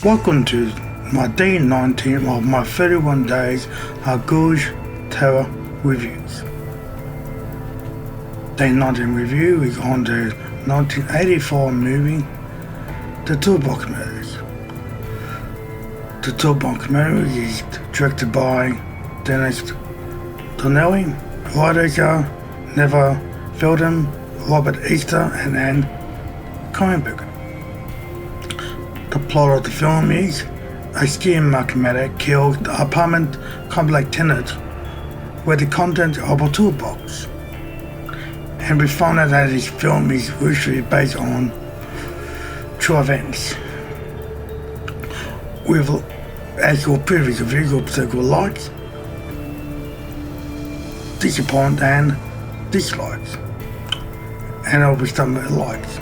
Welcome to my day 19 of my 31 days of Ghoulies Terror Reviews. Day 19 review is on the 1984 movie The ToolBox Murders. The ToolBox Murders is directed by Dennis Donnelly, writers are Never Felden, Robert Easter and Anne Cohenberg. The plot of the film is a ski maniac kills the apartment complex tenant with the content of a toolbox. And we found out that this film is loosely based on true events. With, as your previous reviews, will circle likes, disappointment and dislikes. And I'll be starting with likes.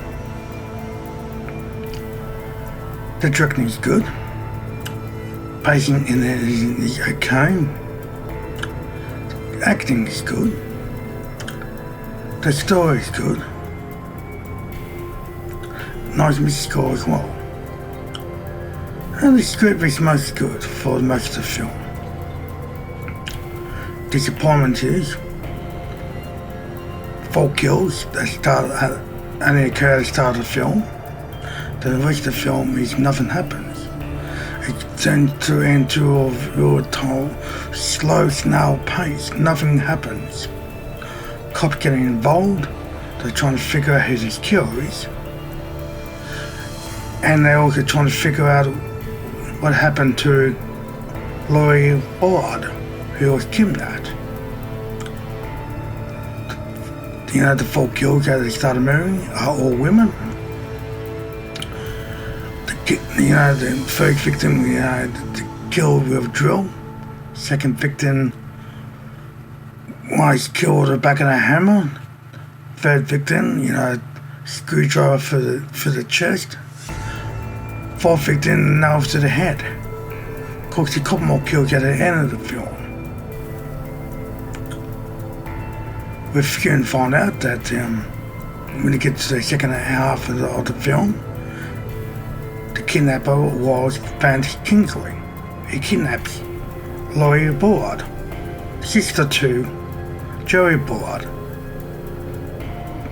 The directing is good. Pacing in it is okay. Acting is good. The story is good. Nice music score as well. And the script is most good for most of the film. Disappointment is 4 kills that only occur at the start of the film. The rest of the film is nothing happens. It turns into a real slow snail pace. Nothing happens. Cops getting involved. They're trying to figure out who this killer is. And they're also trying to figure out what happened to Laurie Bullard, who was kidnapped. You know, the 4 kills at the start of the movie are all women. You know, the first victim, killed with a drill. Second victim was killed with the back of a hammer. Third victim, screwdriver for the chest. Fourth victim, nails to the head. Of course, a couple more kills at the end of the film. We soon find out that when you get to the second half of the film, the kidnapper was Vance Kingsley. He kidnaps Laurie Bullard, sister to Joey Bullard.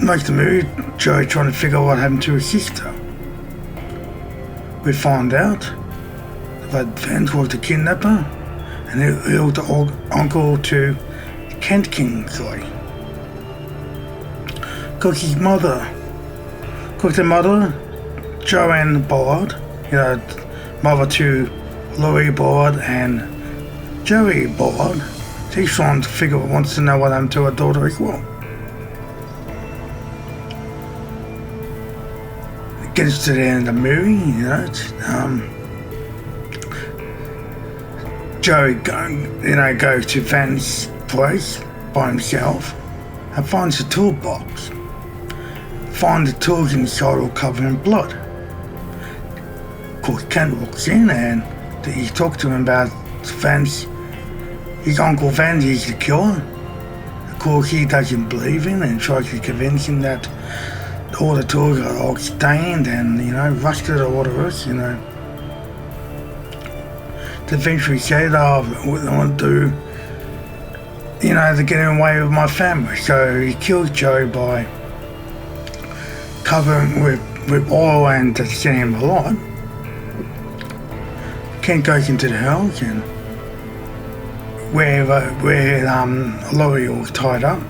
Most of the movie, Joey trying to figure out what happened to his sister. We find out that Vance was the kidnapper and he was the uncle to Kent Kingsley. Because the mother, Joanne Bullard, mother to Laurie Bullard and Joey Bullard, she's trying to wants to know what happened to her daughter as well. It gets to the end of the movie, Joey goes to Vance's place by himself and finds the toolbox. Finds the tools inside all covered in blood. Of course, Kent walks in and he talks to him about Vance. His uncle Vance is the killer. Of course, he doesn't believe him and tries to convince him that all the tools are all stained and, rusted or whatever else, To eventually say, what I want to do, to get away with my family. So he kills Joey by covering with oil and to set him alight. Kent goes into the house and where Laurie was tied up.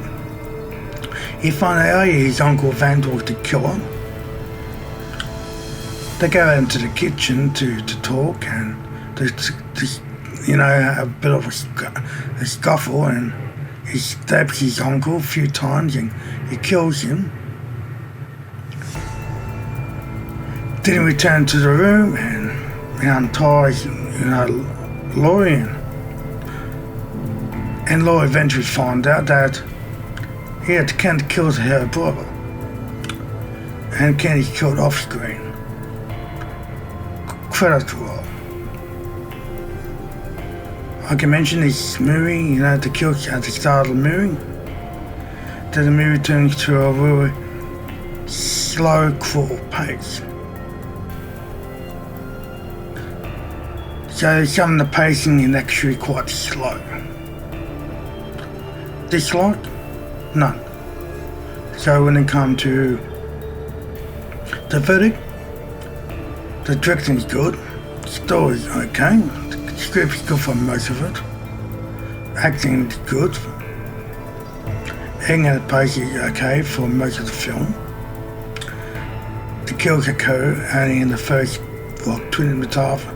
He finds out his uncle Vance was the killer. They go into the kitchen to talk and a bit of a scuffle, and he stabs his uncle a few times and he kills him. Then he returns to the room and he unties, Laurie. And Laurie eventually finds out that Kent killed her brother. And Kent is killed off screen. Credits roll. I can mention this movie, the kills at the start of the movie. Then the movie turns to a really slow, cruel pace. So some of the pacing is actually quite slow. Dislike? None. So when it comes to the verdict, the directing is good, story is okay, the script is good for most of it, acting is good, ending at the pace is okay for most of the film. The kills occur only in the first 20 minutes after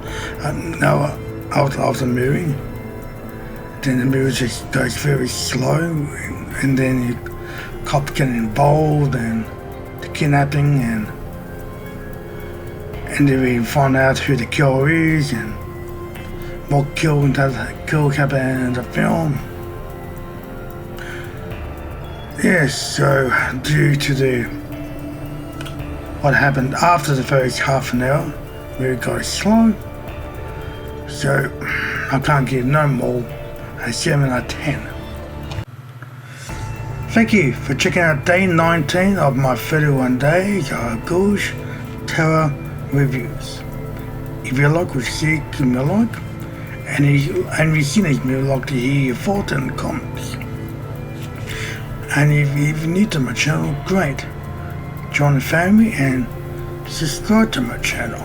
the movie. Then the movie just goes very slow, and then you cops get involved and the kidnapping, and then we find out who the killer is and what kills happen in the film. Yes, so due to what happened after the first half an hour, we got slow, so I can't give no more a 7 out of 10. Thank you for checking out day 19 of my 31 days of Ghoulies Terror reviews. If you like what you see, give me a like, and if you've seen this movie, I'd like to hear your thoughts in the comments. And if you're new to my channel, great, join the family and subscribe to my channel.